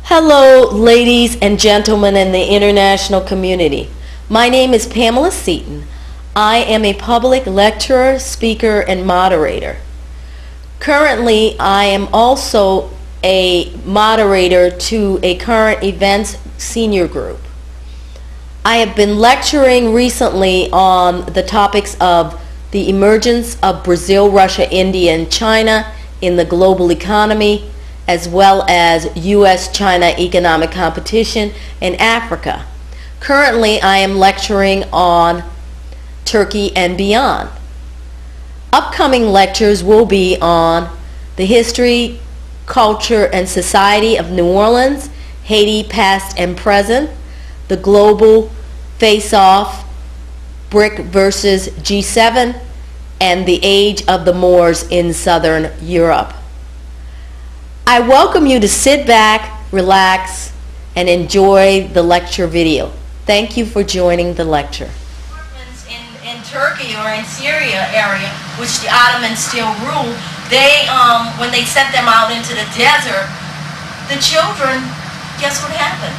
Hello, ladies and gentlemen in the international community. My name is Pamela Seaton. I am a public lecturer, speaker, and moderator. Currently, I am also a moderator to a current events senior group. I have been lecturing recently on the topics of the emergence of Brazil, Russia, India, and China in the global economy, as well as U.S.-China economic competition in Africa. Currently, I am lecturing on Turkey and beyond. Upcoming lectures will be on the history, culture, and society of New Orleans, Haiti past and present, the global face-off, BRIC versus G7, and the age of the Moors in Southern Europe. I welcome you to sit back, relax, and enjoy the lecture video. Thank you for joining the lecture. In Turkey or in Syria area, which the Ottomans still rule, they when they sent them out into the desert, the children, guess what happened?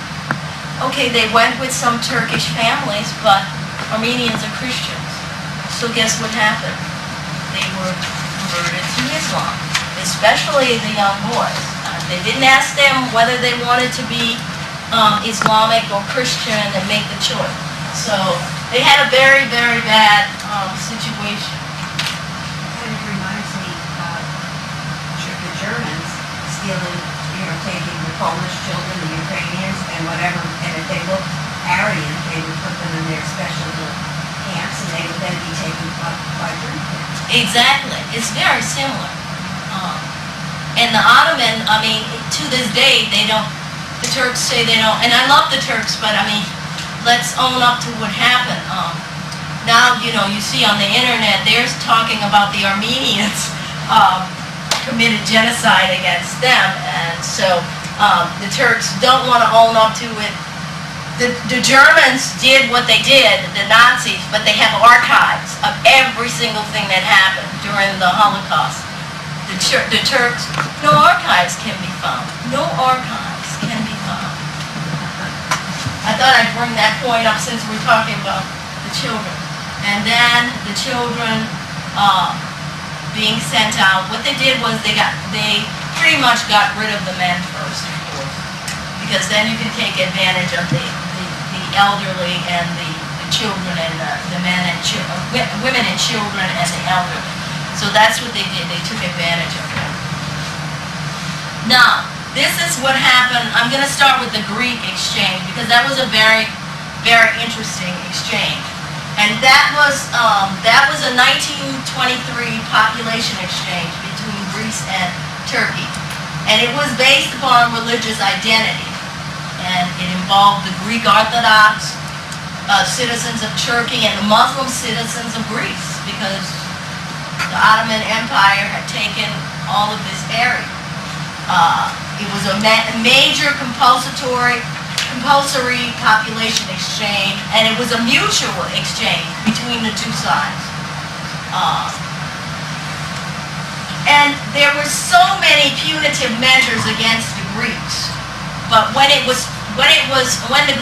Okay, they went with some Turkish families, but Armenians are Christians. So guess what happened? They were converted to Islam, especially the young boys. They didn't ask them whether they wanted to be Islamic or Christian and make the choice. So they had a very, very bad situation. And it reminds me of the Germans stealing, taking the Polish children, the Ukrainians, and whatever, and if they looked Aryan, they would put them in their special little camps, and they would then be taken by Germans. Exactly. It's very similar. And the Ottoman, to this day, the Turks say they don't, and I love the Turks, but let's own up to what happened. Now, you see on the internet, they're talking about the Armenians committed genocide against them, and so the Turks don't want to own up to it. The Germans did what they did, the Nazis, but they have archives of every single thing that happened during the Holocaust. The Turks, no archives can be found. No archives can be found. I thought I'd bring that point up since we're talking about the children. And then the children being sent out, what they did was they pretty much got rid of the men first, of course, because then you can take advantage of the elderly and the children and the men and women and children and the elderly. So that's what they did. They took advantage of it. Now, this is what happened. I'm going to start with the Greek exchange because that was a very, very interesting exchange. And that was a 1923 population exchange between Greece and Turkey. And it was based upon religious identity. And it involved the Greek Orthodox citizens of Turkey and the Muslim citizens of Greece, because the Ottoman Empire had taken all of this area. It was a major compulsory population exchange, and it was a mutual exchange between the two sides. And there were so many punitive measures against the Greeks, but when the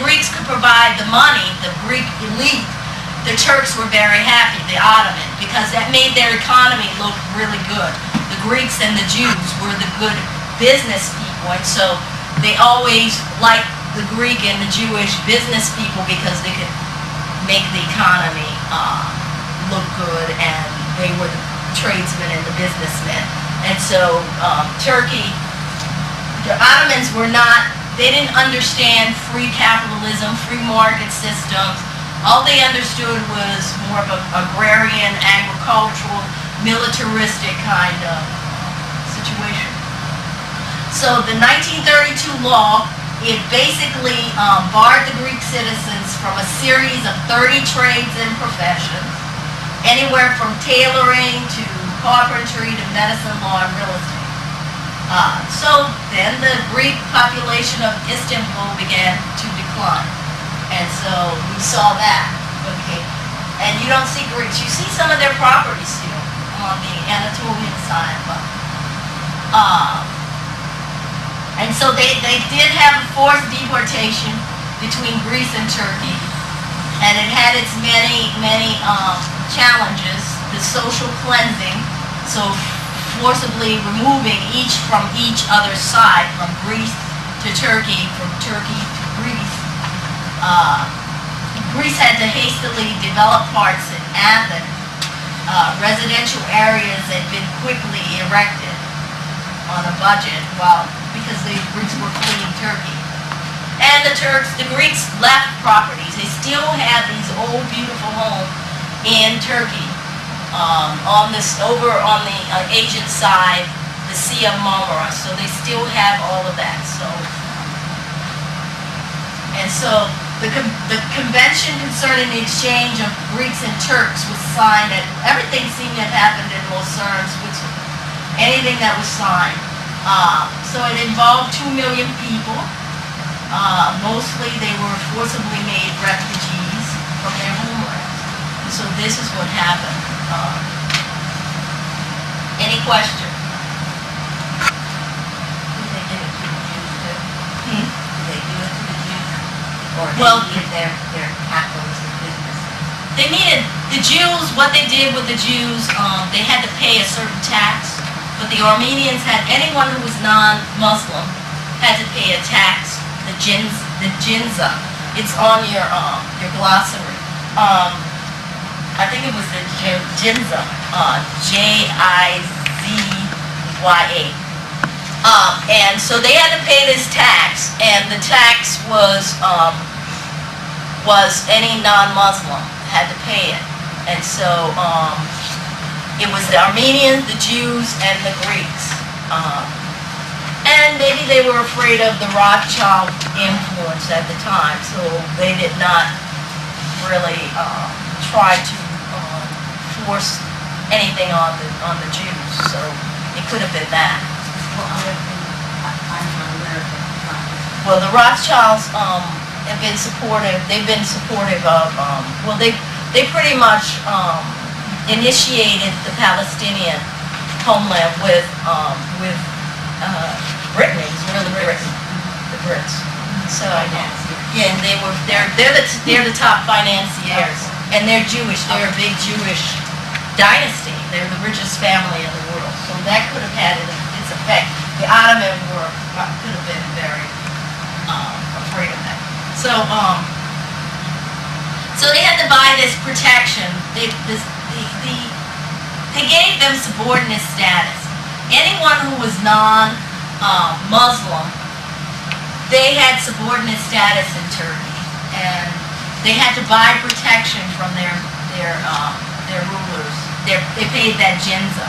Greeks could provide the money, the Greek elite, the Turks were very happy, the Ottoman, because that made their economy look really good. The Greeks and the Jews were the good business people, and so they always liked the Greek and the Jewish business people because they could make the economy look good, and they were the tradesmen and the businessmen. And so Turkey, the Ottomans they didn't understand free capitalism, free market systems. All they understood was more of an agrarian, agricultural, militaristic kind of situation. So the 1932 law, it basically barred the Greek citizens from a series of 30 trades and professions, anywhere from tailoring to carpentry to medicine, law, and real estate. So then the Greek population of Istanbul began to decline. And so we saw that, okay. And you don't see Greeks. You see some of their property still on the Anatolian side, but And so they did have a forced deportation between Greece and Turkey, and it had its many challenges. The social cleansing, so forcibly removing each from each other's side, from Greece to Turkey, from Turkey to Greece. Greece had to hastily develop parts in Athens. Residential areas had been quickly erected on a budget, because the Greeks were fleeing Turkey. And the Greeks left properties. They still have these old, beautiful homes in Turkey. Over on the Asian side, the Sea of Marmara. So they still have all of that. So the convention concerning the exchange of Greeks and Turks was signed, and everything seemed to have happened in Lucerne, Switzerland. Anything that was signed. So it involved 2 million people. Mostly they were forcibly made refugees from their homeland. So this is what happened. Any question? Did they do it to the Jews too? Did they do it to the Jews? Or Well- they needed their capitalism business? They needed, the Jews, what they did with the Jews, they had to pay a certain tax, but the Armenians anyone who was non-Muslim had to pay a tax, the jinza. It's on your glossary. I think it was the jinza, Jizya. And so they had to pay this tax, and the tax was any non-Muslim had to pay it. And so it was the Armenians, the Jews, and the Greeks. And maybe they were afraid of the Rothschild influence at the time, so they did not really try to force anything on the Jews. So it could have been that. Well, I'm not aware of it. Well, the Rothschilds have been supportive. They've been supportive of. They pretty much initiated the Palestinian homeland with Britain. It was really Britain, the Brits. So yeah, and they're the top financiers, and they're Jewish. They're a big Jewish dynasty. They're the richest family in the world. So that could have had its effect. The Ottoman could have been very afraid of that. So they had to buy this protection. They gave them subordinate status. Anyone who was non-Muslim, they had subordinate status in Turkey, and they had to buy protection from their rulers. They paid that jinza.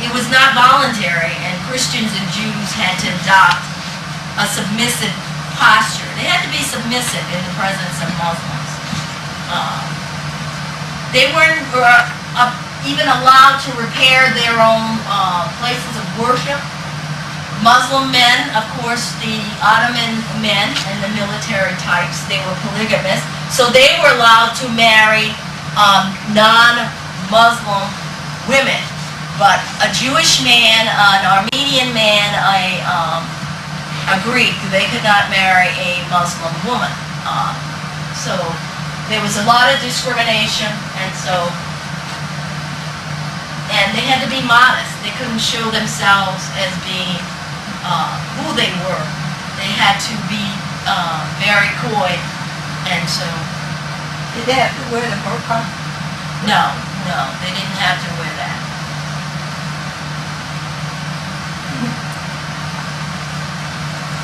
It was not voluntary, and Christians and Jews had to adopt a submissive posture. They had to be submissive in the presence of Muslims. They weren't even allowed to repair their own places of worship. Muslim men, of course, the Ottoman men and the military types, they were polygamous, so they were allowed to marry non-Muslim women. But a Jewish man, an Armenian man, a Greek, they could not marry a Muslim woman. So there was a lot of discrimination, and they had to be modest. They couldn't show themselves as being who they were. They had to be very coy, and so. Did they have to wear the burqa? No, they didn't have to wear that.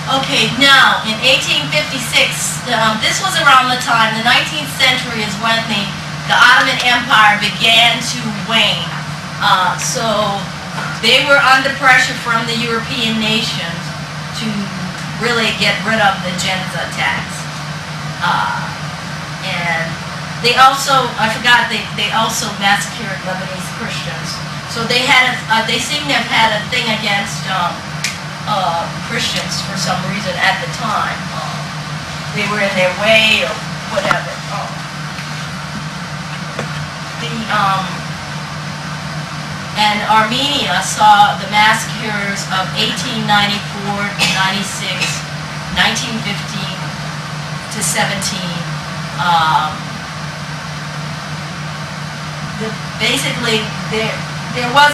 Okay, now, in 1856, this was around the time, the 19th century is when the Ottoman Empire began to wane. So they were under pressure from the European nations to really get rid of the jinza tax. And they also, I forgot, they also massacred Lebanese Christians. So they seem to have had a thing against Christians for some reason at the time. They were in their way or whatever. And Armenia saw the massacres of 1894 to 96, 1915 to 17. Basically, there was